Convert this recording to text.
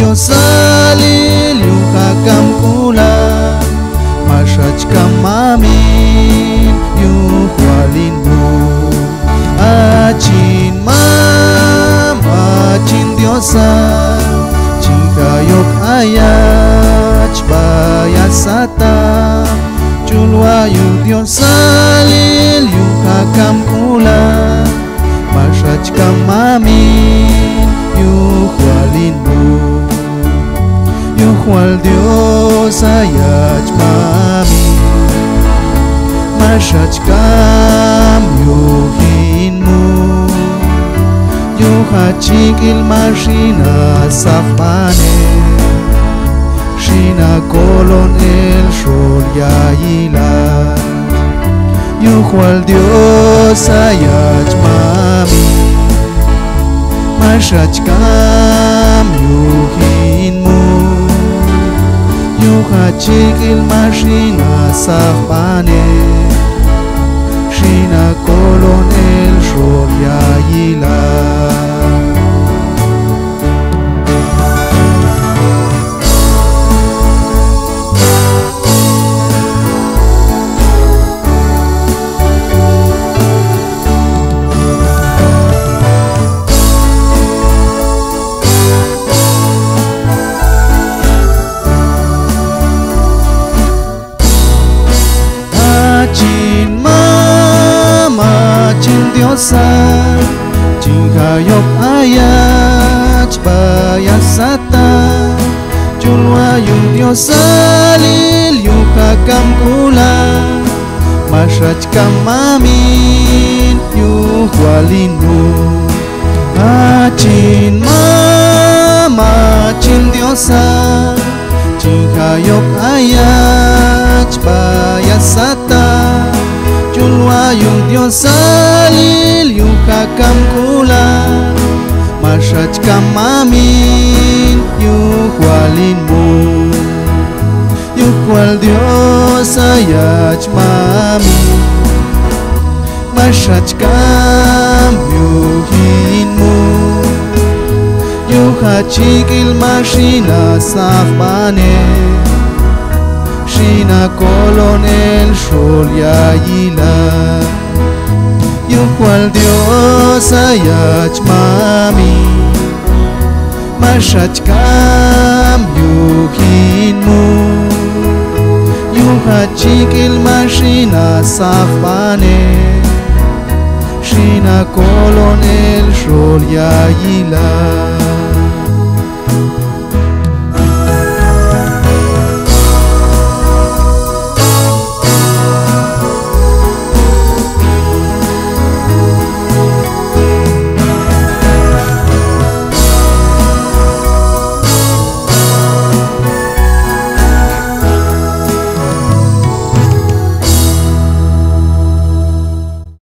Dios alil yuhakam kula mashach kamamin yuhwalin bu achin Dios chikayok ayach bayasata chulwayu Dios alil yuhakam kula mashach kamamin yuhwalin bu yuhwal Dios ayach mami mashach kam yuhin mu yuhachikil mashina safane shina kolon el shol yayilat yuhwal Dios ayach mami mashach kam yuhin mu yuhachikil mashina safane shina kolon el shol yayilat Dios chikayok ayach bayasata chulwayu Dios alil yuhakam kula mashach kamamin yuhwalin bu achin Dios chikayok ayach bayasata chulwayu Dios alil yuhakam kula mashach kamamin yuhwalin bu yuhwal Dios ayach mami mashach kam yuhin mu yuhachikil mashina safane shina kolon el shol yayilat yuhwal Dios ayach mami mashach kam yuhin mu yuhachikil mashina safane shina kolon el shol yayilat